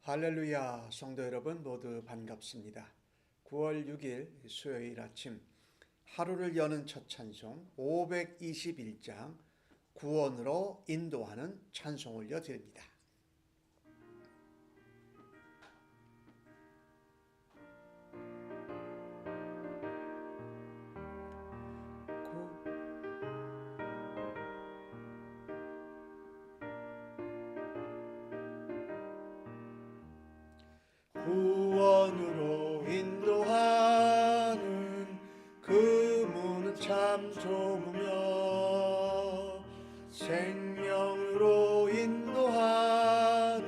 할렐루야, 성도 여러분 모두 반갑습니다. 9월 6일 수요일 아침 하루를 여는 첫 찬송 521장 구원으로 인도하는 찬송 올려드립니다. 구원으로 인도하는 그 문은 참 좁으며 생명으로 인도하는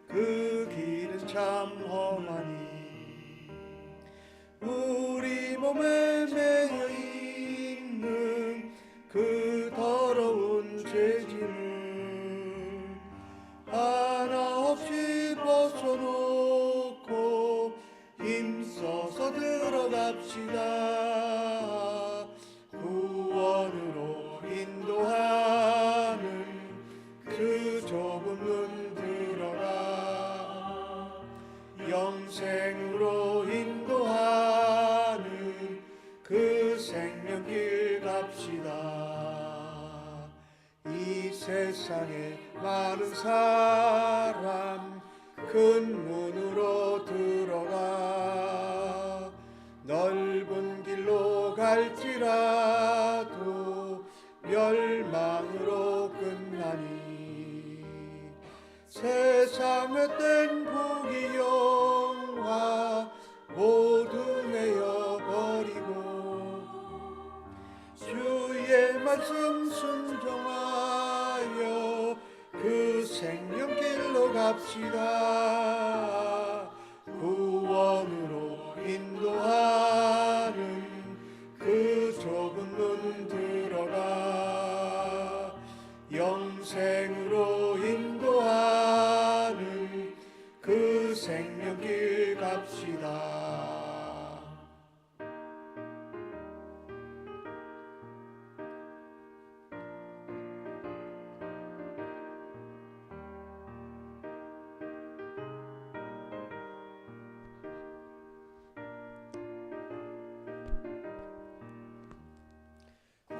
그 길은 참 험하니 우리 몸에 매여 있는 그 더러운 죄짐을 하나 없이 벗어놓고 힘써서 들어갑시다. 구원으로 인도하는 그 좁은 문 들어가 영생으로 인도하는 그 생명길 갑시다. 이 세상에 많은 사람 큰 문으로 들어가 넓은 길로 갈지라도 멸망으로 끝나니 세상에 된 부귀영화 모두 내어버리고 주의 말씀 순종하여 그 생명길로 갑시다. 구원으로 인도하는 그 좁은 문 들어가 영생으로 인도하는 그 생명길 갑시다.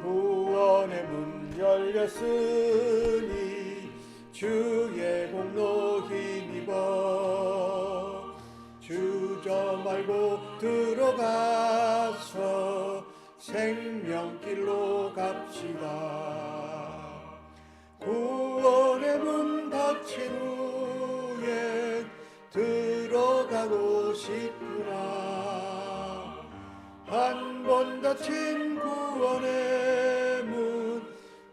구원의 문 열렸으니 주의 공로 힘입어 주저 말고 들어가서 생명길로 갑시다. 구원의 문 닫힌 후에 들어가고 싶구나. 한 번 닫힌 구원의 문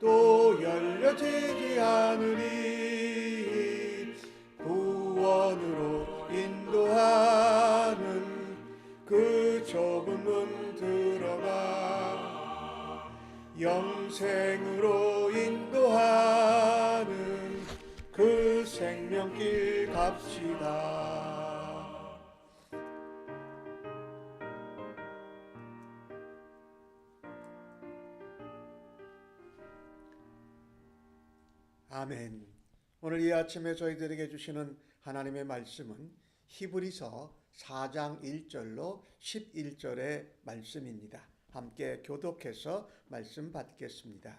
또 열려지지 않으리. 구원으로 인도하는 그 좁은 문 들어가 영생으로 인도하는 그 생명길 갑시다. 아멘. 오늘 이 아침에 저희들에게 주시는 하나님의 말씀은 히브리서 4장 1절로 11절의 말씀입니다. 함께 교독해서 말씀 받겠습니다.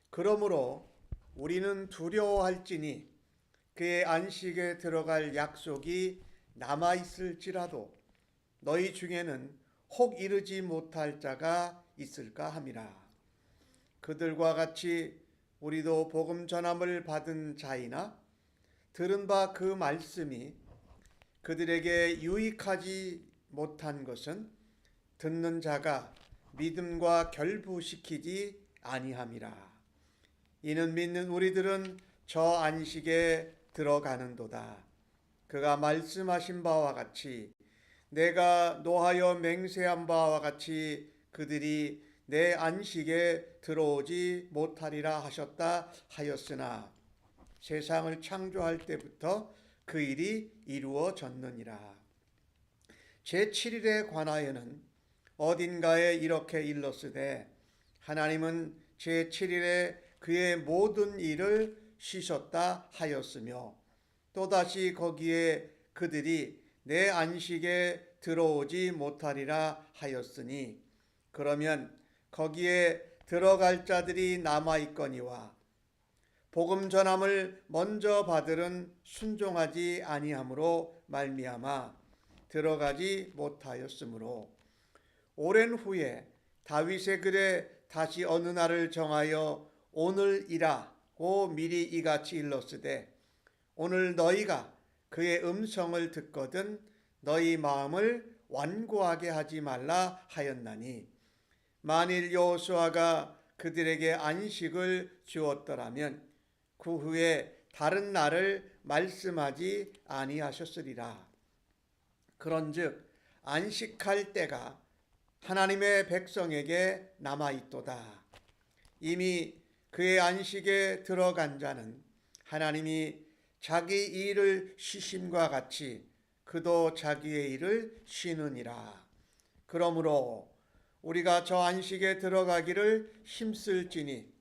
그러므로 우리는 두려워할지니 그의 안식에 들어갈 약속이 남아있을지라도 너희 중에는 혹 이르지 못할 자가 있을까 함이라. 그들과 같이 우리도 복음 전함을 받은 자이나 들은 바 그 말씀이 그들에게 유익하지 못한 것은 듣는 자가 믿음과 결부시키지 아니함이라. 이는 믿는 우리들은 저 안식에 들어가는도다. 그가 말씀하신 바와 같이 내가 노하여 맹세한 바와 같이 그들이 내 안식에 들어오지 못하리라 하셨다 하였으나 세상을 창조할 때부터 그 일이 이루어졌느니라. 제7일에 관하여는 어딘가에 이렇게 일렀으되 하나님은 제7일에 그의 모든 일을 쉬셨다 하였으며 또다시 거기에 그들이 내 안식에 들어오지 못하리라 하였으니 그러면 거기에 들어갈 자들이 남아 있거니와 복음 전함을 먼저 받들은 순종하지 아니함으로 말미암아 들어가지 못하였으므로 오랜 후에 다윗의 글에 다시 어느 날을 정하여 오늘이라고 미리 이같이 일렀으되 오늘 너희가 그의 음성을 듣거든 너희 마음을 완고하게 하지 말라 하였나니 만일 여호수아가 그들에게 안식을 주었더라면 그 후에 다른 날을 말씀하지 아니하셨으리라. 그런즉 안식할 때가 하나님의 백성에게 남아 있도다. 이미 그의 안식에 들어간 자는 하나님이 자기 일을 쉬심과 같이 그도 자기의 일을 쉬느니라. 그러므로 우리가 저 안식에 들어가기를 힘쓸지니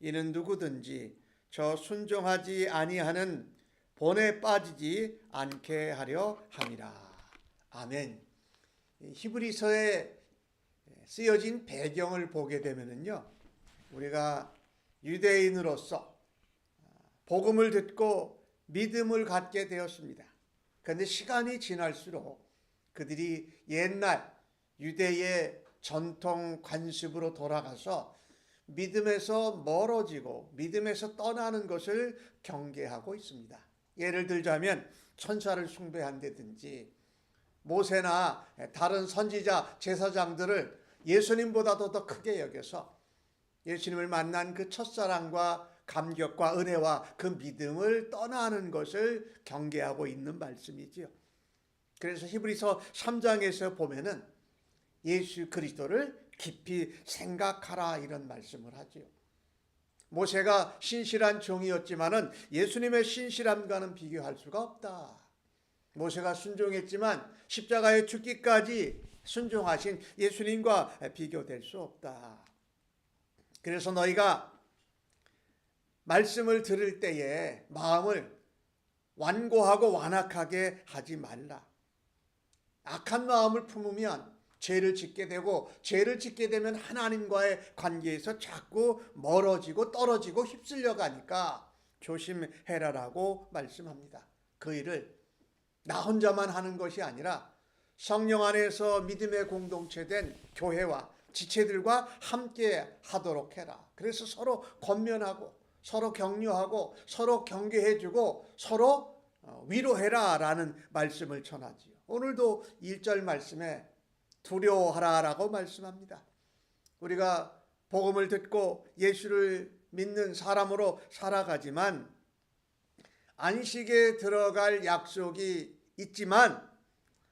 이는 누구든지 저 순종하지 아니하는 본에 빠지지 않게 하려 함이라. 아멘. 히브리서에 쓰여진 배경을 보게 되면요, 우리가 유대인으로서 복음을 듣고 믿음을 갖게 되었습니다. 그런데 시간이 지날수록 그들이 옛날 유대의 전통 관습으로 돌아가서 믿음에서 멀어지고 믿음에서 떠나는 것을 경계하고 있습니다. 예를 들자면 천사를 숭배한다든지 모세나 다른 선지자 제사장들을 예수님보다도 더 크게 여겨서 예수님을 만난 그 첫사랑과 감격과 은혜와 그 믿음을 떠나는 것을 경계하고 있는 말씀이지요. 그래서 히브리서 3장에서 보면은 예수 그리스도를 깊이 생각하라 이런 말씀을 하지요. 모세가 신실한 종이었지만은 예수님의 신실함과는 비교할 수가 없다. 모세가 순종했지만 십자가에 죽기까지 순종하신 예수님과 비교될 수 없다. 그래서 너희가 말씀을 들을 때에 마음을 완고하고 완악하게 하지 말라. 악한 마음을 품으면 죄를 짓게 되고 죄를 짓게 되면 하나님과의 관계에서 자꾸 멀어지고 떨어지고 휩쓸려 가니까 조심해라라고 말씀합니다. 그 일을 나 혼자만 하는 것이 아니라 성령 안에서 믿음의 공동체된 교회와 지체들과 함께 하도록 해라. 그래서 서로 권면하고 서로 격려하고 서로 경계해주고 서로 위로해라라는 말씀을 전하지요. 오늘도 1절 말씀에 두려워하라라고 말씀합니다. 우리가 복음을 듣고 예수를 믿는 사람으로 살아가지만 안식에 들어갈 약속이 있지만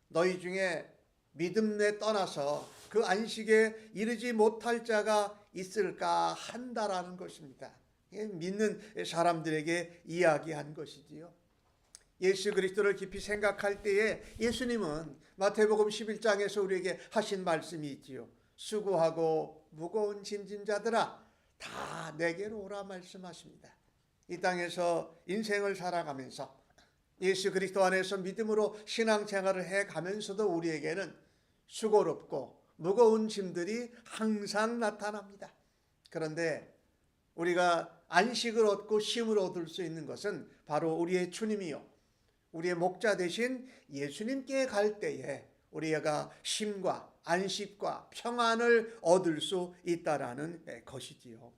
너희 중에 믿음에 떠나서 그 안식에 이르지 못할 자가 있을까 한다라는 것입니다. 믿는 사람들에게 이야기한 것이지요. 예수 그리스도를 깊이 생각할 때에 예수님은 마태복음 11장에서 우리에게 하신 말씀이 있지요. 수고하고 무거운 짐진 자들아 다 내게로 오라 말씀하십니다. 이 땅에서 인생을 살아가면서 예수 그리스도 안에서 믿음으로 신앙생활을 해가면서도 우리에게는 수고롭고 무거운 짐들이 항상 나타납니다. 그런데 우리가 안식을 얻고 쉼을 얻을 수 있는 것은 바로 우리의 주님이요 우리의 목자 되신 예수님께 갈 때에 우리가 쉼과 안식과 평안을 얻을 수 있다라는 것이지요.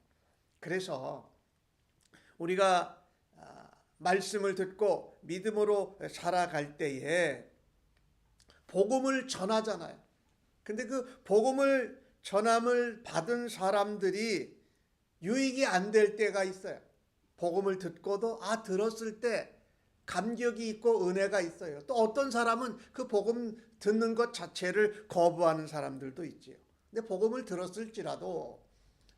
그래서 우리가 말씀을 듣고 믿음으로 살아갈 때에 복음을 전하잖아요. 근데 그 복음을 전함을 받은 사람들이 유익이 안 될 때가 있어요. 복음을 듣고도 들었을 때 감격이 있고 은혜가 있어요. 또 어떤 사람은 그 복음 듣는 것 자체를 거부하는 사람들도 있지요. 근데 복음을 들었을지라도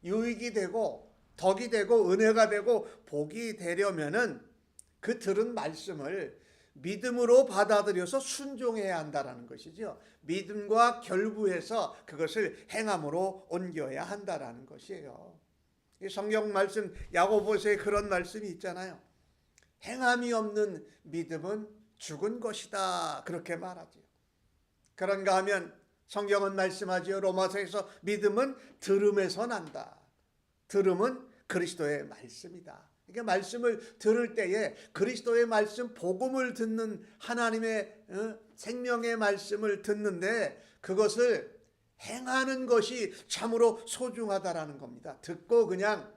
유익이 되고 덕이 되고 은혜가 되고 복이 되려면은 그 들은 말씀을 믿음으로 받아들여서 순종해야 한다라는 것이죠. 믿음과 결부해서 그것을 행함으로 옮겨야 한다라는 것이에요. 이 성경 말씀 야고보서에 그런 말씀이 있잖아요. 행함이 없는 믿음은 죽은 것이다. 그렇게 말하지요. 그런가 하면 성경은 말씀하지요. 로마서에서 믿음은 들음에서 난다. 들음은 그리스도의 말씀이다. 그러니까 말씀을 들을 때에 그리스도의 말씀, 복음을 듣는 하나님의 생명의 말씀을 듣는데 그것을 행하는 것이 참으로 소중하다라는 겁니다. 듣고 그냥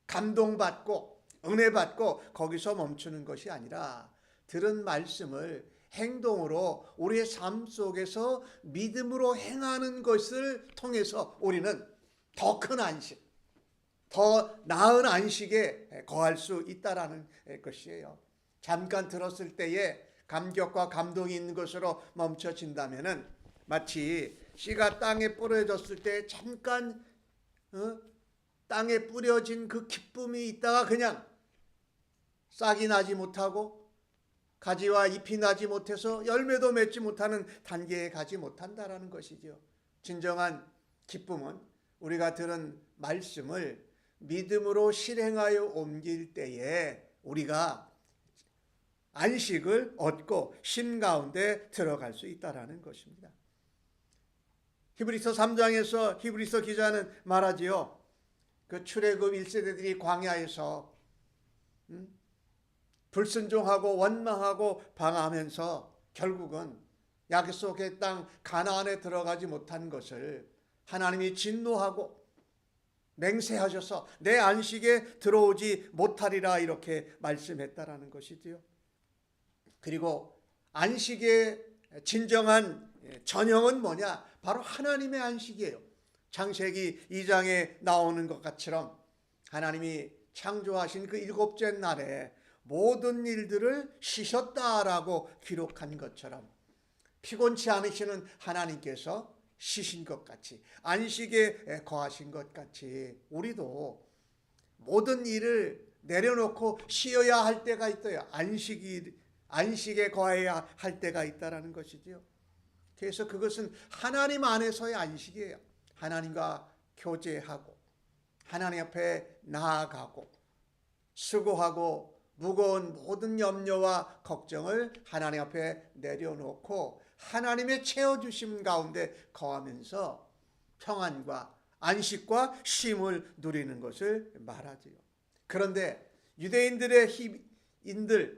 감동받고 은혜받고 거기서 멈추는 것이 아니라 들은 말씀을 행동으로 우리의 삶 속에서 믿음으로 행하는 것을 통해서 우리는 더 큰 안식, 더 나은 안식에 거할 수 있다라는 것이에요. 잠깐 들었을 때에 감격과 감동이 있는 것으로 멈춰진다면은 마치 씨가 땅에 뿌려졌을 때 잠깐 땅에 뿌려진 그 기쁨이 있다가 그냥 싹이 나지 못하고 가지와 잎이 나지 못해서 열매도 맺지 못하는 단계에 가지 못한다라는 것이죠. 진정한 기쁨은 우리가 들은 말씀을 믿음으로 실행하여 옮길 때에 우리가 안식을 얻고 심 가운데 들어갈 수 있다라는 것입니다. 히브리서 3장에서 히브리서 기자는 말하지요. 그 출애굽 1세대들이 광야에서 불순종하고 원망하고 방황하면서 결국은 약속의 땅 가나안에 들어가지 못한 것을 하나님이 진노하고 맹세하셔서 내 안식에 들어오지 못하리라 이렇게 말씀했다라는 것이지요. 그리고 안식의 진정한 전형은 뭐냐? 바로 하나님의 안식이에요. 창세기 2장에 나오는 것처럼 하나님이 창조하신 그 일곱째 날에 모든 일들을 쉬셨다라고 기록한 것처럼 피곤치 않으시는 하나님께서 쉬신 것 같이 안식에 거하신 것 같이 우리도 모든 일을 내려놓고 쉬어야 할 때가 있어요. 안식에 거해야 할 때가 있다라는 것이지요. 그래서 그것은 하나님 안에서의 안식이에요. 하나님과 교제하고 하나님 앞에 나아가고 수고하고 무거운 모든 염려와 걱정을 하나님 앞에 내려놓고 하나님의 채워주심 가운데 거하면서 평안과 안식과 쉼을 누리는 것을 말하지요. 그런데 유대인들의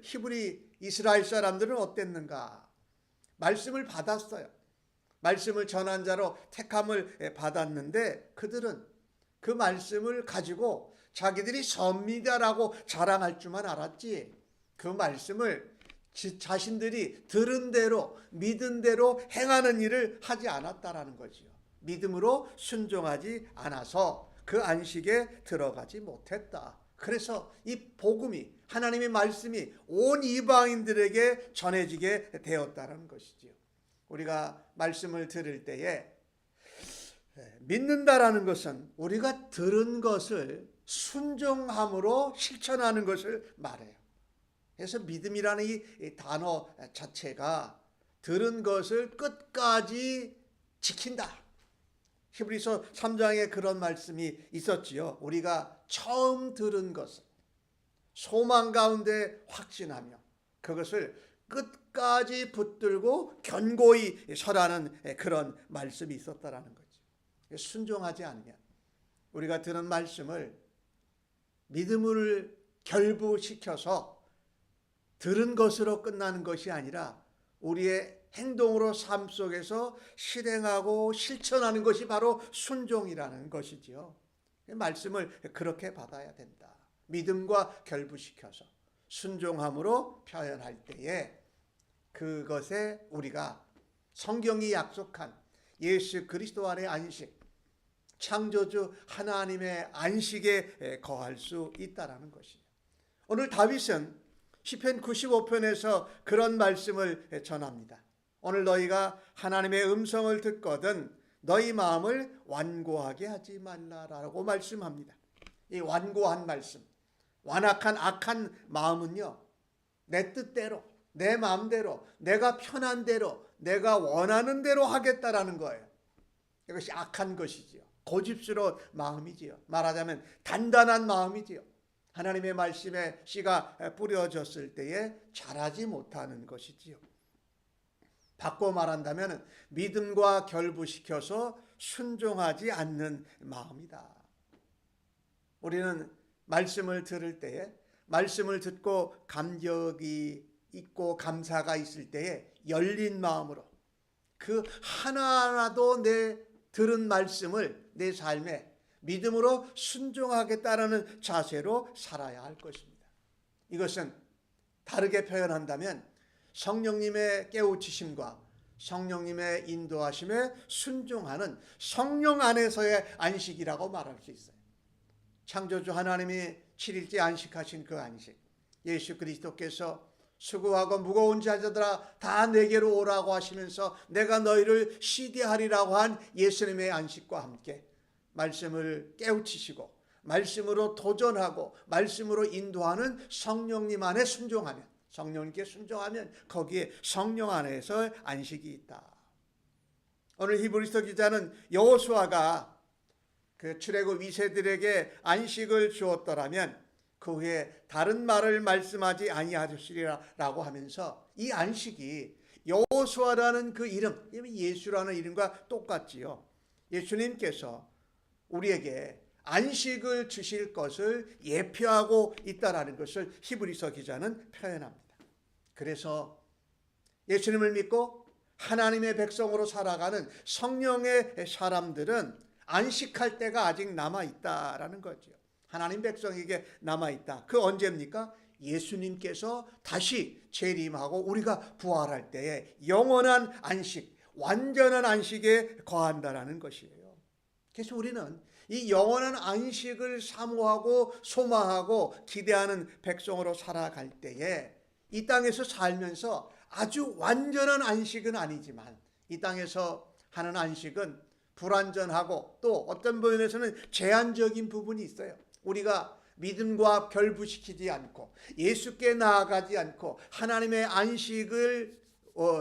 히브리 이스라엘 사람들은 어땠는가? 말씀을 받았어요. 말씀을 전한 자로 택함을 받았는데 그들은 그 말씀을 가지고 자기들이 섭니다라고 자랑할 줄만 알았지 그 말씀을 자신들이 들은 대로 믿은 대로 행하는 일을 하지 않았다라는 거지요. 믿음으로 순종하지 않아서 그 안식에 들어가지 못했다. 그래서 이 복음이 하나님의 말씀이 온 이방인들에게 전해지게 되었다는 것이지요. 우리가 말씀을 들을 때에 믿는다라는 것은 우리가 들은 것을 순종함으로 실천하는 것을 말해요. 그래서 믿음이라는 이 단어 자체가 들은 것을 끝까지 지킨다. 히브리서 3장에 그런 말씀이 있었지요. 우리가 처음 들은 것을 소망 가운데 확신하며 그것을 끝까지 붙들고 견고히 서라는 그런 말씀이 있었다라는 거죠. 순종하지 않으면 우리가 들은 말씀을 믿음을 결부시켜서 들은 것으로 끝나는 것이 아니라 우리의 행동으로 삶 속에서 실행하고 실천하는 것이 바로 순종이라는 것이지요. 말씀을 그렇게 받아야 된다. 믿음과 결부시켜서 순종함으로 표현할 때에 그것에 우리가 성경이 약속한 예수 그리스도 안의 안식, 창조주 하나님의 안식에 거할 수 있다라는 것이죠. 오늘 다윗은 시편 95편에서 그런 말씀을 전합니다. 오늘 너희가 하나님의 음성을 듣거든 너희 마음을 완고하게 하지 말라라고 말씀합니다. 이 완고한 말씀, 완악한 악한 마음은요, 내 뜻대로, 내 마음대로, 내가 편한 대로, 내가 원하는 대로 하겠다라는 거예요. 이것이 악한 것이지요. 고집스러운 마음이지요. 말하자면 단단한 마음이지요. 하나님의 말씀에 씨가 뿌려졌을 때에 자라지 못하는 것이지요. 바꿔 말한다면 믿음과 결부시켜서 순종하지 않는 마음이다. 우리는 말씀을 들을 때에 말씀을 듣고 감격이 있고 감사가 있을 때에 열린 마음으로 그 하나하나도 내 들은 말씀을 내 삶에 믿음으로 순종하겠다라는 자세로 살아야 할 것입니다. 이것은 다르게 표현한다면 성령님의 깨우치심과 성령님의 인도하심에 순종하는 성령 안에서의 안식이라고 말할 수 있어요. 창조주 하나님이 7일째 안식하신 그 안식, 예수 그리스도께서 수고하고 무거운 자들아 다 내게로 오라고 하시면서 내가 너희를 쉬게 하리라고 한 예수님의 안식과 함께 말씀을 깨우치시고 말씀으로 도전하고 말씀으로 인도하는 성령님 안에 순종하면, 성령님께 순종하면 거기에 성령 안에서 안식이 있다. 오늘 히브리서 기자는 여호수아가 그 출애굽 2세들에게 안식을 주었더라면 그 후에 다른 말을 말씀하지 아니하셨으리라고 하면서 이 안식이 여호수아라는 그 이름, 예수라는 이름과 똑같지요. 예수님께서 우리에게 안식을 주실 것을 예표하고 있다라는 것을 히브리서 기자는 표현합니다. 그래서 예수님을 믿고 하나님의 백성으로 살아가는 성령의 사람들은 안식할 때가 아직 남아있다라는 거죠. 하나님 백성에게 남아있다. 그 언제입니까? 예수님께서 다시 재림하고 우리가 부활할 때에 영원한 안식, 완전한 안식에 거한다라는 것이에요. 그래서 우리는 이 영원한 안식을 사모하고 소망하고 기대하는 백성으로 살아갈 때에 이 땅에서 살면서 아주 완전한 안식은 아니지만 이 땅에서 하는 안식은 불완전하고 또 어떤 부분에서는 제한적인 부분이 있어요. 우리가 믿음과 결부시키지 않고 예수께 나아가지 않고 하나님의 안식을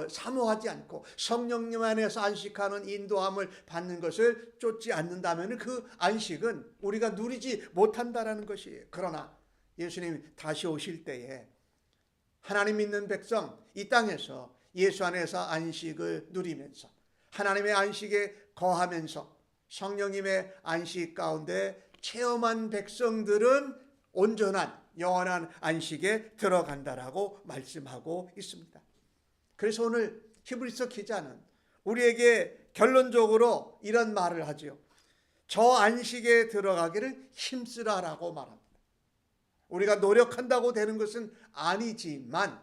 사모하지 않고 성령님 안에서 안식하는 인도함을 받는 것을 쫓지 않는다면 그 안식은 우리가 누리지 못한다라는 것이에요. 그러나 예수님 다시 오실 때에 하나님 믿는 백성 이 땅에서 예수 안에서 안식을 누리면서 하나님의 안식에 거하면서 성령님의 안식 가운데 체험한 백성들은 온전한 영원한 안식에 들어간다라고 말씀하고 있습니다. 그래서 오늘 히브리서 기자는 우리에게 결론적으로 이런 말을 하죠. 저 안식에 들어가기를 힘쓰라라고 말합니다. 우리가 노력한다고 되는 것은 아니지만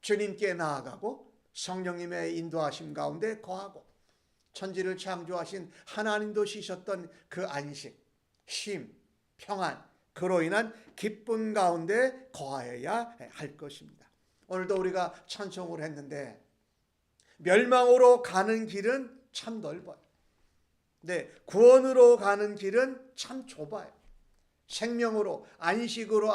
주님께 나아가고 성령님의 인도하심 가운데 거하고 천지를 창조하신 하나님도 쉬셨던 그 안식, 쉼, 평안, 그로 인한 기쁨 가운데 거하여야 할 것입니다. 오늘도 우리가 찬송을 했는데 멸망으로 가는 길은 참 넓어요. 네, 구원으로 가는 길은 참 좁아요. 생명으로 안식으로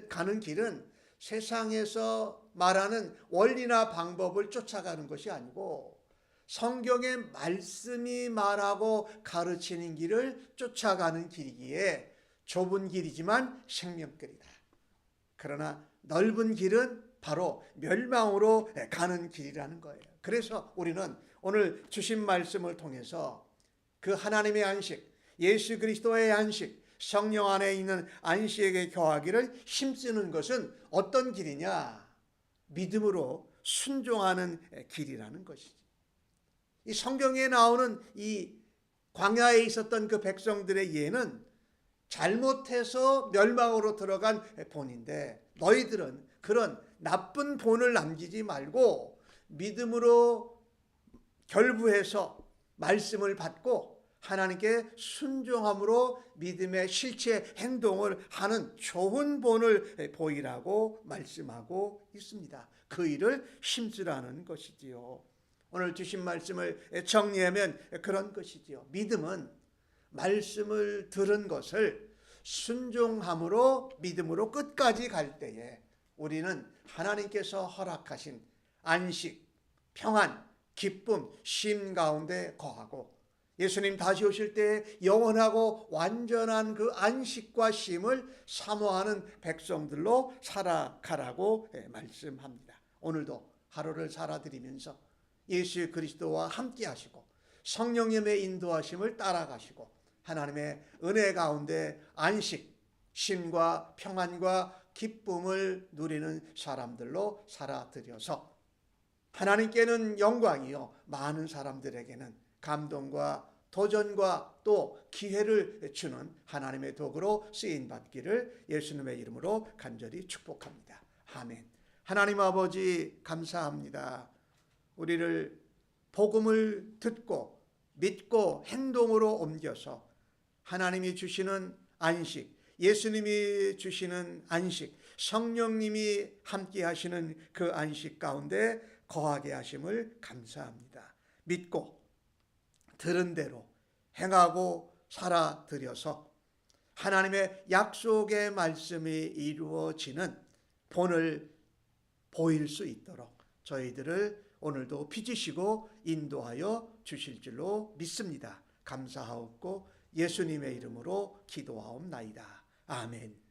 가는 길은 세상에서 말하는 원리나 방법을 쫓아가는 것이 아니고 성경의 말씀이 말하고 가르치는 길을 쫓아가는 길이기에 좁은 길이지만 생명길이다. 그러나 넓은 길은 바로 멸망으로 가는 길이라는 거예요. 그래서 우리는 오늘 주신 말씀을 통해서 그 하나님의 안식, 예수 그리스도의 안식, 성령 안에 있는 안식에 거하기를 힘쓰는 것은 어떤 길이냐? 믿음으로 순종하는 길이라는 것이지. 이 성경에 나오는 이 광야에 있었던 그 백성들의 예는 잘못해서 멸망으로 들어간 본인데 너희들은 그런 나쁜 본을 남기지 말고 믿음으로 결부해서 말씀을 받고 하나님께 순종함으로 믿음의 실체 행동을 하는 좋은 본을 보이라고 말씀하고 있습니다. 그 일을 힘쓰라는 것이지요. 오늘 주신 말씀을 정리하면 그런 것이지요. 믿음은 말씀을 들은 것을 순종함으로 믿음으로 끝까지 갈 때에 우리는 하나님께서 허락하신 안식, 평안, 기쁨, 쉼 가운데 거하고 예수님 다시 오실 때 영원하고 완전한 그 안식과 쉼을 사모하는 백성들로 살아가라고 말씀합니다. 오늘도 하루를 살아드리면서 예수 그리스도와 함께 하시고 성령님의 인도하심을 따라가시고 하나님의 은혜 가운데 안식, 쉼과 평안과 기쁨을 누리는 사람들로 살아드려서 하나님께는 영광이요 많은 사람들에게는 감동과 도전과 또 기회를 주는 하나님의 도구로 쓰임받기를 예수님의 이름으로 간절히 축복합니다. 아멘. 하나님 아버지 감사합니다. 우리를 복음을 듣고 믿고 행동으로 옮겨서 하나님이 주시는 안식, 예수님이 주시는 안식, 성령님이 함께 하시는 그 안식 가운데 거하게 하심을 감사합니다. 믿고 들은 대로 행하고 살아들여서 하나님의 약속의 말씀이 이루어지는 본을 보일 수 있도록 저희들을 오늘도 빚으시고 인도하여 주실 줄로 믿습니다. 감사하옵고 예수님의 이름으로 기도하옵나이다. 아멘.